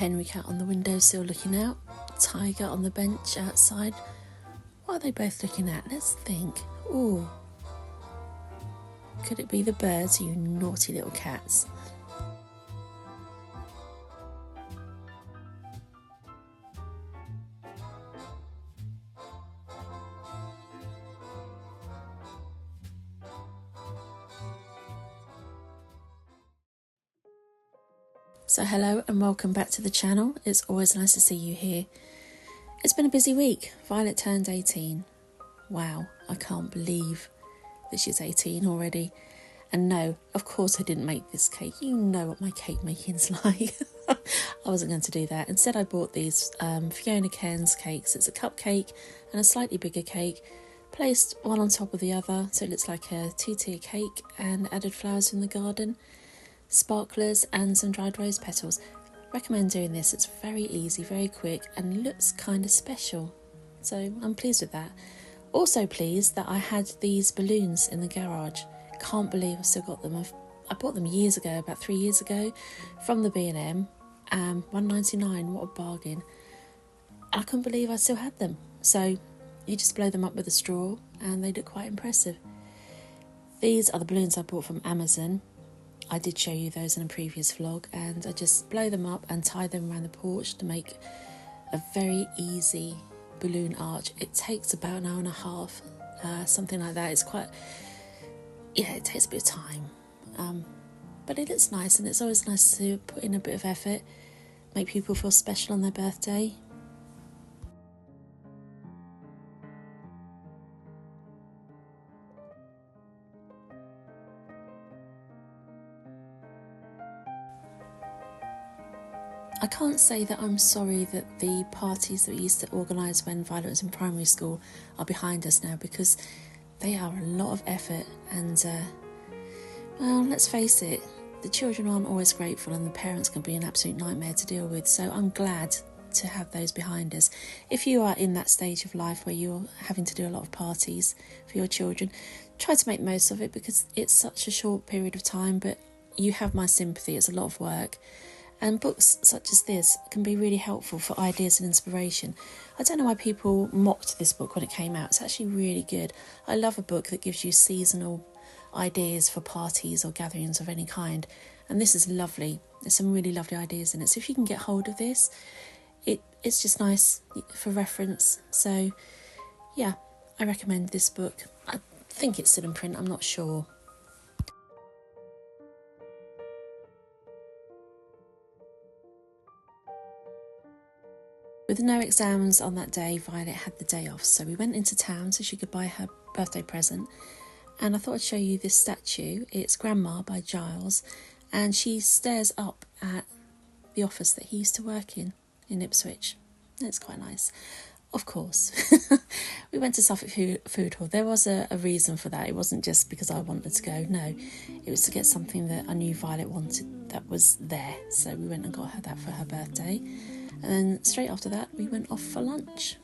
Henry cat on the windowsill looking out, tiger on the bench outside. What are they both looking at? Let's think. Ooh. Could it be the birds, you naughty little cats? So hello and welcome back to the channel. It's always nice to see you here. It's been a busy week. Violet turned 18. Wow, I can't believe that she's 18 already. And no, of course I didn't make this cake. You know what my cake making's like. I wasn't going to do that. Instead I bought these Fiona Cairns cakes. It's a cupcake and a slightly bigger cake, placed one on top of the other so it looks like a two-tier cake, and added flowers from the garden, sparklers and some dried rose petals. Recommend doing this. It's very easy, very quick, and looks kind of special. So I'm pleased with that. Also pleased that I had these balloons in the garage. Can't believe I've still got them. I bought them years ago, about 3 years ago, from the B&M. $1.99, what a bargain. I couldn't believe I still had them. So you just blow them up with a straw and they look quite impressive. These are the balloons I bought from Amazon. I did show you those in a previous vlog, and I just blow them up and tie them around the porch to make a very easy balloon arch. It takes about an hour and a half, something like that. It's quite, yeah, it takes a bit of time, but it looks nice, and it's always nice to put in a bit of effort, make people feel special on their birthday. I can't say that I'm sorry that the parties that we used to organise when Violet was in primary school are behind us now, because they are a lot of effort, and well, let's face it, the children aren't always grateful and the parents can be an absolute nightmare to deal with, so I'm glad to have those behind us. If you are in that stage of life where you're having to do a lot of parties for your children, try to make the most of it, because it's such a short period of time, but you have my sympathy. It's a lot of work. And books such as this can be really helpful for ideas and inspiration. I don't know why people mocked this book when it came out. It's actually really good. I love a book that gives you seasonal ideas for parties or gatherings of any kind. And this is lovely. There's some really lovely ideas in it. So if you can get hold of this, it's just nice for reference. So yeah, I recommend this book. I think it's still in print, I'm not sure. With no exams on that day, Violet had the day off, so we went into town so she could buy her birthday present. And I thought I'd show you this statue. It's Grandma by Giles, and she stares up at the office that he used to work in Ipswich. It's quite nice. Of course, we went to Suffolk Food Hall. There was a reason for that. It wasn't just because I wanted to go. No, it was to get something that I knew Violet wanted that was there. So we went and got her that for her birthday. And then straight after that, we went off for lunch.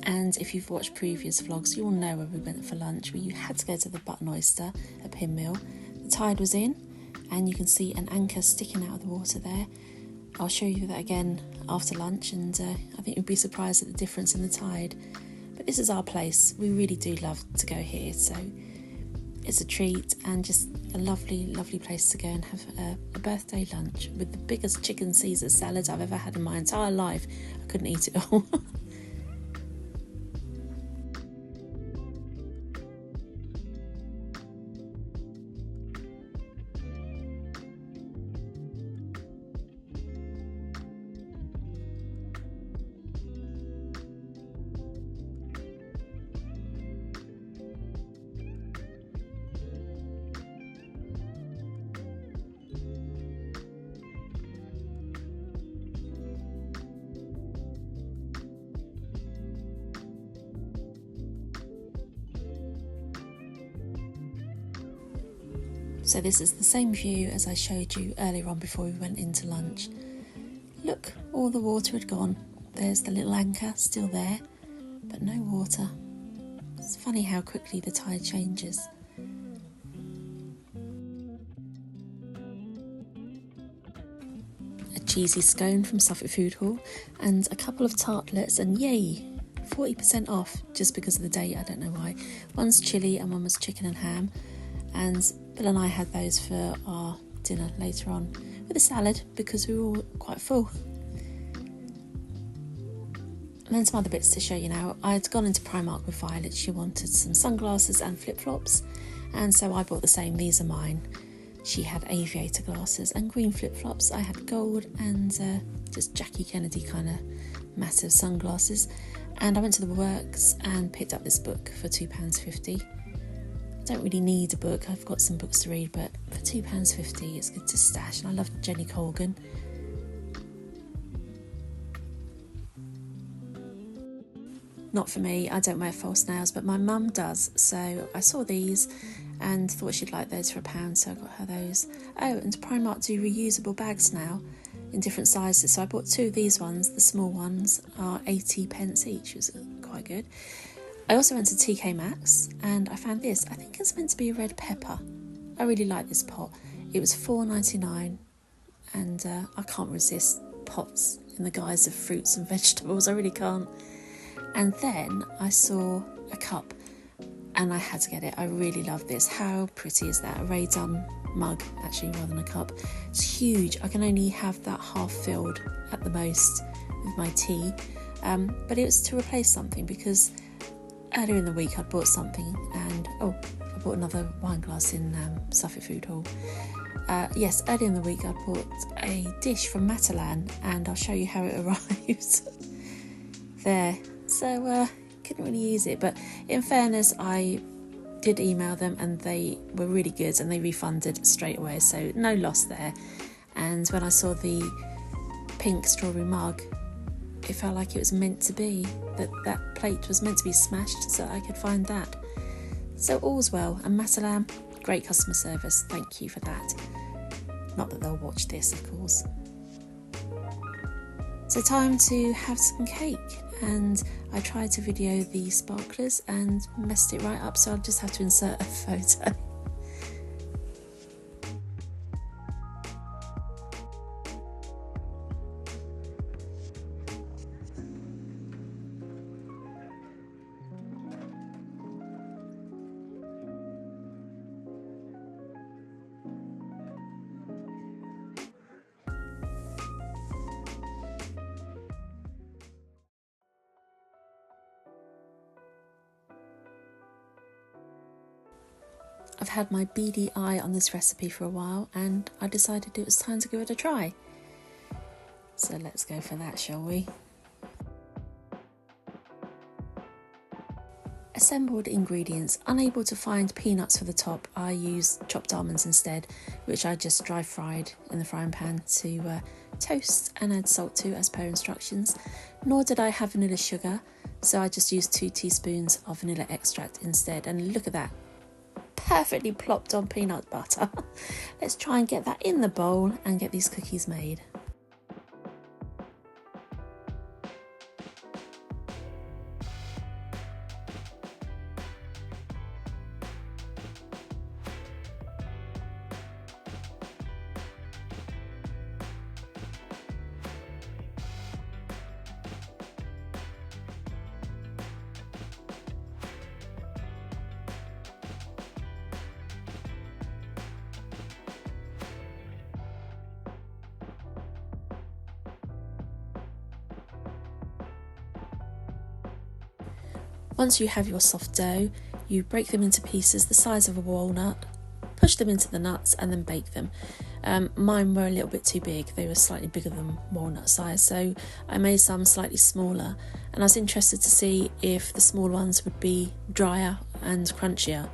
And if you've watched previous vlogs, you'll know where we went for lunch, where you had to go to the Button Oyster at Pinmill. The tide was in, and you can see an anchor sticking out of the water there. I'll show you that again after lunch, and I think you'll be surprised at the difference in the tide. But this is our place. We really do love to go here, so it's a treat and just a lovely, lovely place to go and have a birthday lunch with the biggest chicken Caesar salad I've ever had in my entire life. I couldn't eat it all. So this is the same view as I showed you earlier on before we went into lunch. Look, all the water had gone. There's the little anchor still there, but no water. It's funny how quickly the tide changes. A cheesy scone from Suffolk Food Hall and a couple of tartlets, and yay, 40% off just because of the date, I don't know why. One's chilli and one was chicken and ham, and Bill and I had those for our dinner later on with a salad because we were all quite full. And then some other bits to show you now. I had gone into Primark with Violet. She wanted some sunglasses and flip-flops, and so I bought the same. These are mine. She had aviator glasses and green flip-flops. I had gold and just Jackie Kennedy kind of massive sunglasses. And I went to the works and picked up this book for £2.50. I don't really need a book, I've got some books to read, but for £2.50 it's good to stash. And I love Jenny Colgan. Not for me, I don't wear false nails, but my mum does, so I saw these and thought she'd like those for £1, so I got her those. Oh, and Primark do reusable bags now in different sizes, so I bought 2 of these ones. The small ones are 80p each, which is quite good. I also went to TK Maxx and I found this. I think it's meant to be a red pepper. I really like this pot. It was £4.99 and I can't resist pots in the guise of fruits and vegetables, I really can't. And then I saw a cup and I had to get it. I really love this. How pretty is that? A Ray Dunn mug, actually, rather than a cup. It's huge. I can only have that half filled at the most with my tea. But it was to replace something because earlier in the week I'd bought something and, I bought another wine glass in Suffolk Food Hall. Yes, earlier in the week I bought a dish from Matalan and I'll show you how it arrived. There. So, couldn't really use it, but in fairness, I did email them and they were really good and they refunded straight away, so no loss there. And when I saw the pink strawberry mug, it felt like it was meant to be, that plate was meant to be smashed so I could find that. So all's well, and Matalan, great customer service, thank you for that. Not that they'll watch this, of course. So time to have some cake, and I tried to video the sparklers and messed it right up, so I'll just have to insert a photo. I've had my beady eye on this recipe for a while and I decided it was time to give it a try. So let's go for that, shall we? Assembled ingredients. Unable to find peanuts for the top, I used chopped almonds instead, which I just dry fried in the frying pan to toast and add salt to as per instructions. Nor did I have vanilla sugar, so I just used 2 teaspoons of vanilla extract instead. And look at that, perfectly plopped on peanut butter. Let's try and get that in the bowl and get these cookies made. Once you have your soft dough, you break them into pieces the size of a walnut, push them into the nuts and then bake them. Mine were a little bit too big, they were slightly bigger than walnut size, so I made some slightly smaller, and I was interested to see if the small ones would be drier and crunchier.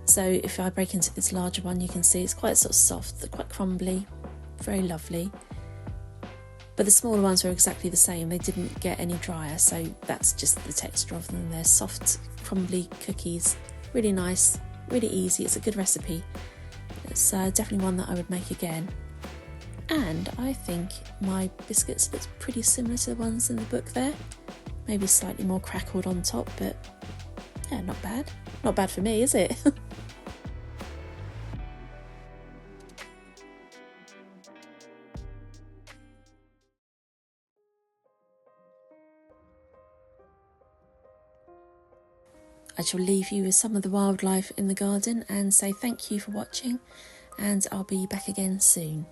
So if I break into this larger one, you can see it's quite sort of soft, quite crumbly, very lovely. But the smaller ones were exactly the same, they didn't get any drier, so that's just the texture of them. They're soft, crumbly cookies, really nice, really easy. It's a good recipe. It's definitely one that I would make again. And I think my biscuits look pretty similar to the ones in the book there. Maybe slightly more crackled on top, but Yeah, not bad. Not bad for me, is it? I shall leave you with some of the wildlife in the garden and say thank you for watching, and I'll be back again soon.